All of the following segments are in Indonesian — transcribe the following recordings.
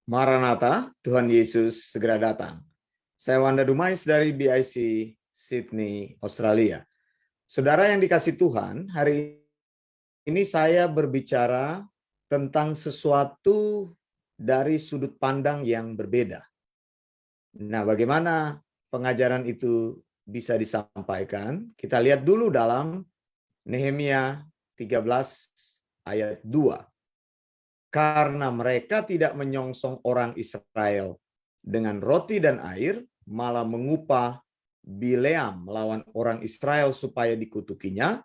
Maranatha, Tuhan Yesus segera datang. Saya Wanda Dumais dari BIC Sydney, Australia. Saudara yang dikasih Tuhan, hari ini saya berbicara tentang sesuatu dari sudut pandang yang berbeda. Nah, bagaimana pengajaran itu bisa disampaikan? Kita lihat dulu dalam Nehemia 13 ayat 2. Karena mereka tidak menyongsong orang Israel dengan roti dan air, malah mengupah Bileam melawan orang Israel supaya dikutukinya,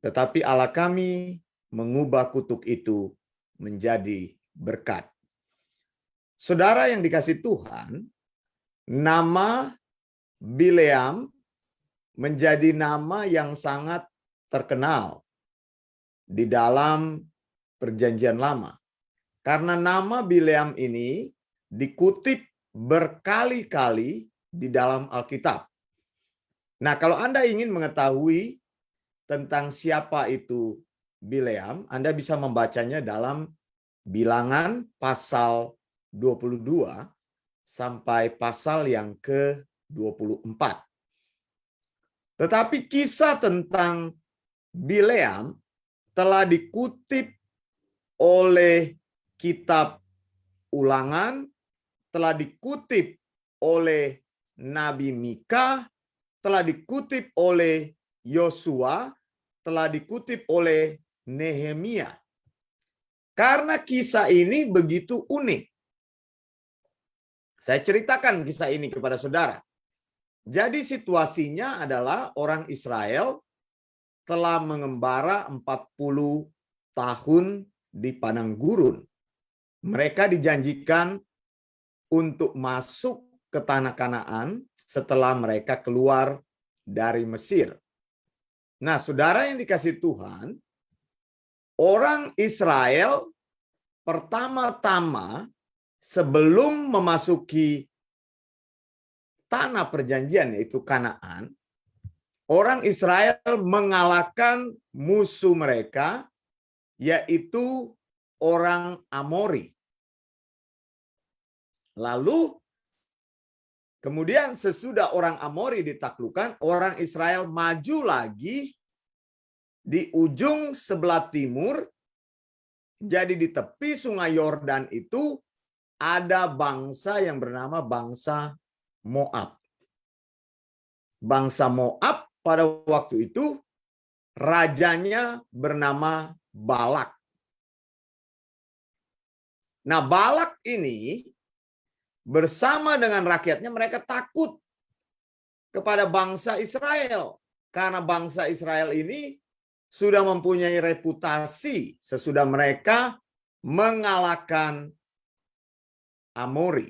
tetapi Allah kami mengubah kutuk itu menjadi berkat. Saudara yang dikasih Tuhan, nama Bileam menjadi nama yang sangat terkenal di dalam Perjanjian Lama. Karena nama Bileam ini dikutip berkali-kali di dalam Alkitab. Nah, kalau Anda ingin mengetahui tentang siapa itu Bileam, Anda bisa membacanya dalam Bilangan pasal 22 sampai pasal yang ke-24. Tetapi kisah tentang Bileam telah dikutip oleh Kitab Ulangan, telah dikutip oleh Nabi Mika, telah dikutip oleh Yosua, telah dikutip oleh Nehemia. Karena kisah ini begitu unik. Saya ceritakan kisah ini kepada saudara. Jadi situasinya adalah orang Israel telah mengembara 40 tahun di padang gurun. Mereka dijanjikan untuk masuk ke tanah Kanaan setelah mereka keluar dari Mesir. Nah, saudara yang dikasih Tuhan, orang Israel pertama-tama sebelum memasuki tanah perjanjian yaitu Kanaan, orang Israel mengalahkan musuh mereka yaitu orang Amori. Lalu kemudian sesudah orang Amori ditaklukkan, orang Israel maju lagi di ujung sebelah timur. Jadi di tepi sungai Yordan itu ada bangsa yang bernama bangsa Moab. Bangsa Moab pada waktu itu rajanya bernama Balak. Nah, Balak ini bersama dengan rakyatnya mereka takut kepada bangsa Israel. Karena bangsa Israel ini sudah mempunyai reputasi sesudah mereka mengalahkan Amori.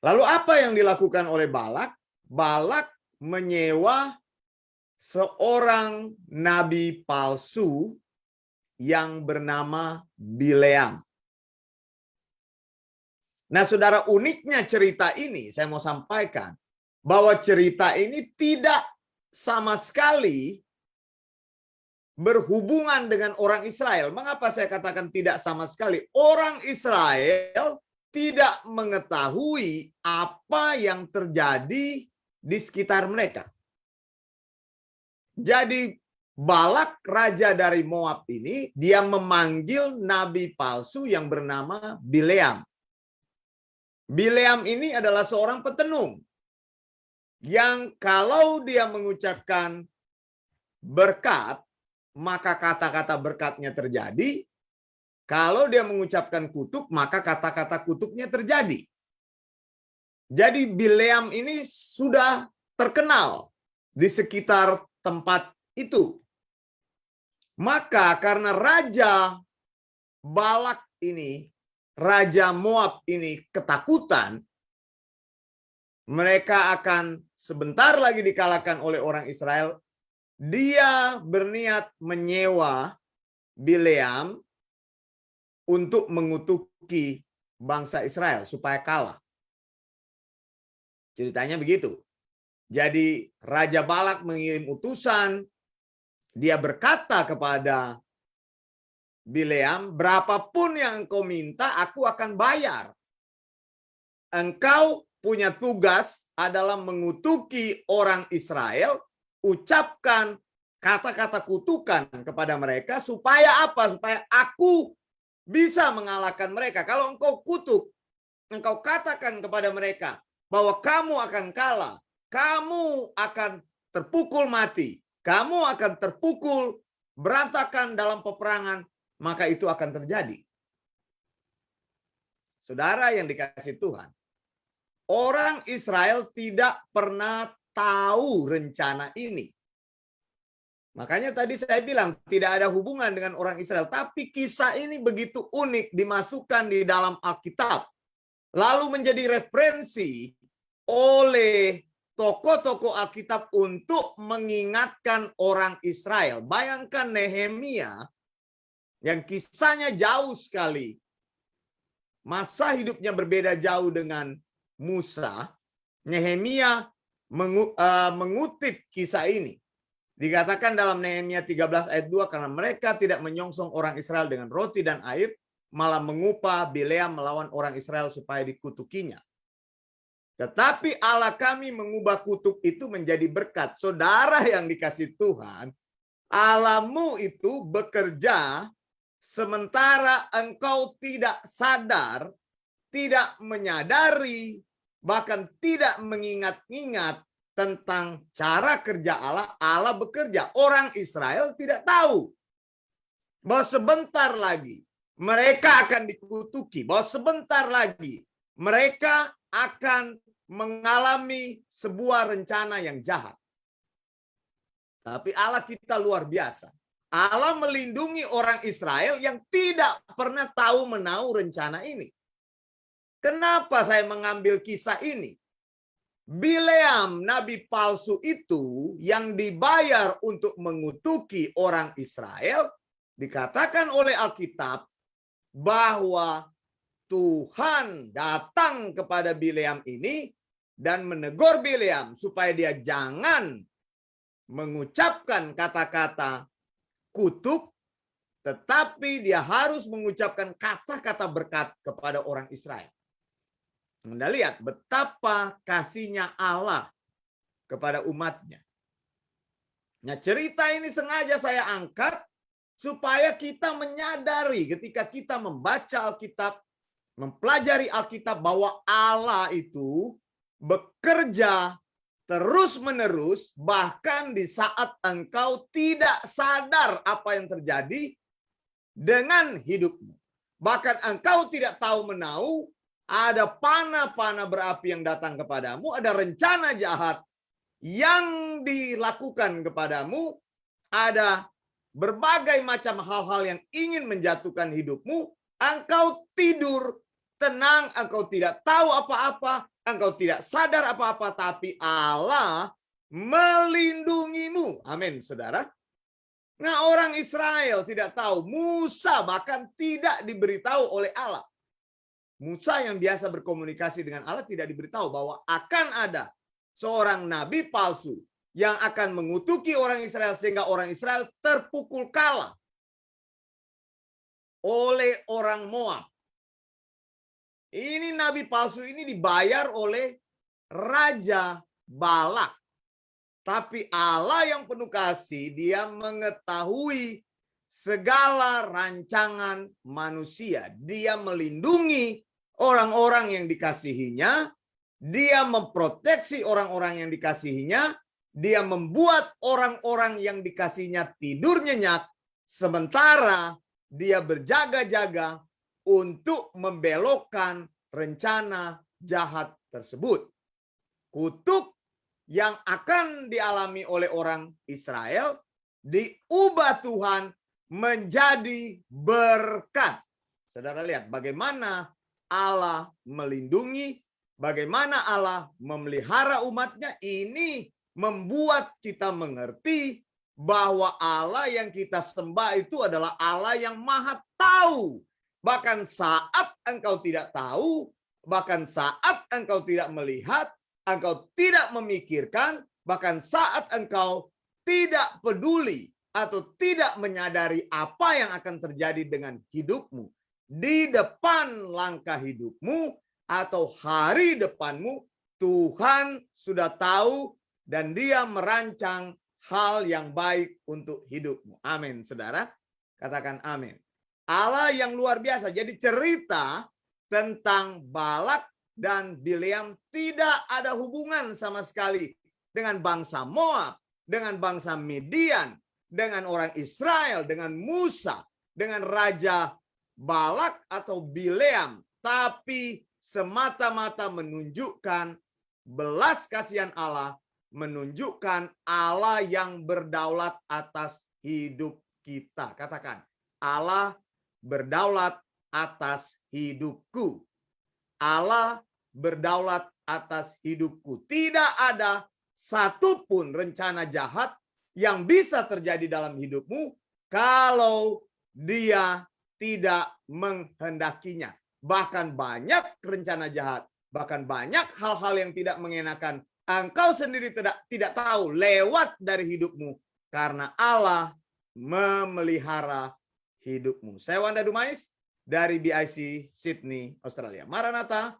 Lalu apa yang dilakukan oleh Balak? Balak menyewa seorang nabi palsu yang bernama Bileam. Nah, saudara, uniknya cerita ini, saya mau sampaikan bahwa cerita ini tidak sama sekali berhubungan dengan orang Israel. Mengapa saya katakan tidak sama sekali? Orang Israel tidak mengetahui apa yang terjadi di sekitar mereka. Jadi Balak, raja dari Moab ini, dia memanggil nabi palsu yang bernama Bileam. Bileam ini adalah seorang petenung yang kalau dia mengucapkan berkat, maka kata-kata berkatnya terjadi. Kalau dia mengucapkan kutuk, maka kata-kata kutuknya terjadi. Jadi Bileam ini sudah terkenal di sekitar tempat itu. Maka karena Raja Balak ini, Raja Moab ini ketakutan, mereka akan sebentar lagi dikalahkan oleh orang Israel. Dia berniat menyewa Bileam untuk mengutuki bangsa Israel supaya kalah. Ceritanya begitu. Jadi Raja Balak mengirim utusan, dia berkata kepada Bileam, berapapun yang engkau minta, aku akan bayar. Engkau punya tugas adalah mengutuki orang Israel, ucapkan kata-kata kutukan kepada mereka, supaya apa? Supaya aku bisa mengalahkan mereka. Kalau engkau kutuk, engkau katakan kepada mereka bahwa kamu akan kalah, kamu akan terpukul mati, kamu akan terpukul berantakan dalam peperangan, maka itu akan terjadi. Saudara yang dikasihi Tuhan, orang Israel tidak pernah tahu rencana ini. Makanya tadi saya bilang tidak ada hubungan dengan orang Israel, tapi kisah ini begitu unik dimasukkan di dalam Alkitab, lalu menjadi referensi oleh tokoh-tokoh Alkitab untuk mengingatkan orang Israel. Bayangkan Nehemia yang kisahnya jauh sekali, masa hidupnya berbeda jauh dengan Musa. Nehemia mengutip kisah ini. Dikatakan dalam Nehemia 13 ayat 2, karena mereka tidak menyongsong orang Israel dengan roti dan air, malah mengupah Bileam melawan orang Israel supaya dikutukinya. Tetapi Allah kami mengubah kutuk itu menjadi berkat. Saudara yang dikasihi Tuhan, Allahmu itu bekerja sementara engkau tidak sadar, tidak menyadari, bahkan tidak mengingat-ingat tentang cara kerja Allah. Allah bekerja. Orang Israel tidak tahu bahwa sebentar lagi mereka akan dikutuki, bahwa sebentar lagi mereka akan mengalami sebuah rencana yang jahat. Tapi Allah kita luar biasa. Allah melindungi orang Israel yang tidak pernah tahu menahu rencana ini. Kenapa saya mengambil kisah ini? Bileam, nabi palsu itu yang dibayar untuk mengutuki orang Israel, dikatakan oleh Alkitab bahwa Tuhan datang kepada Bileam ini dan menegur Bileam supaya dia jangan mengucapkan kata-kata kutuk, tetapi dia harus mengucapkan kata-kata berkat kepada orang Israel. Anda lihat betapa kasihnya Allah kepada umatnya. Nah, cerita ini sengaja saya angkat supaya kita menyadari ketika kita membaca Alkitab, mempelajari Alkitab, bahwa Allah itu bekerja terus-menerus bahkan di saat engkau tidak sadar apa yang terjadi dengan hidupmu. Bahkan engkau tidak tahu menahu, ada panah-panah berapi yang datang kepadamu, ada rencana jahat yang dilakukan kepadamu, ada berbagai macam hal-hal yang ingin menjatuhkan hidupmu. Engkau tidur tenang, engkau tidak tahu apa-apa, engkau tidak sadar apa-apa, tapi Allah melindungimu. Amin, saudara. Nah, orang Israel tidak tahu, Musa bahkan tidak diberitahu oleh Allah. Musa yang biasa berkomunikasi dengan Allah tidak diberitahu bahwa akan ada seorang nabi palsu yang akan mengutuki orang Israel sehingga orang Israel terpukul kalah oleh orang Moab. Ini nabi palsu ini dibayar oleh Raja Balak. Tapi Allah yang penuh kasih, dia mengetahui segala rancangan manusia. Dia melindungi orang-orang yang dikasihinya, dia memproteksi orang-orang yang dikasihinya, dia membuat orang-orang yang dikasihinya tidur nyenyak, sementara dia berjaga-jaga untuk membelokkan rencana jahat tersebut. Kutuk yang akan dialami oleh orang Israel diubah Tuhan menjadi berkat. Saudara lihat bagaimana Allah melindungi, bagaimana Allah memelihara umatnya. Ini membuat kita mengerti bahwa Allah yang kita sembah itu adalah Allah yang maha tahu. Bahkan saat engkau tidak tahu, bahkan saat engkau tidak melihat, engkau tidak memikirkan, bahkan saat engkau tidak peduli atau tidak menyadari apa yang akan terjadi dengan hidupmu di depan langkah hidupmu atau hari depanmu, Tuhan sudah tahu dan Dia merancang hal yang baik untuk hidupmu. Amin, saudara. Katakan amin. Allah yang luar biasa. Jadi cerita tentang Balak dan Bileam tidak ada hubungan sama sekali dengan bangsa Moab, dengan bangsa Midian, dengan orang Israel, dengan Musa, dengan Raja Balak atau Bileam. Tapi semata-mata menunjukkan belas kasihan Allah, menunjukkan Allah yang berdaulat atas hidup kita. Katakan, Allah berdaulat atas hidupku. Allah berdaulat atas hidupku. Tidak ada satupun rencana jahat yang bisa terjadi dalam hidupmu kalau Dia tidak menghendakinya. Bahkan banyak rencana jahat, bahkan banyak hal-hal yang tidak mengenakan, engkau sendiri tidak tahu lewat dari hidupmu karena Allah memelihara hidupmu. Saya Wanda Dumais dari BIC Sydney, Australia. Maranatha,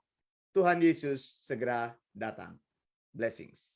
Tuhan Yesus segera datang. Blessings.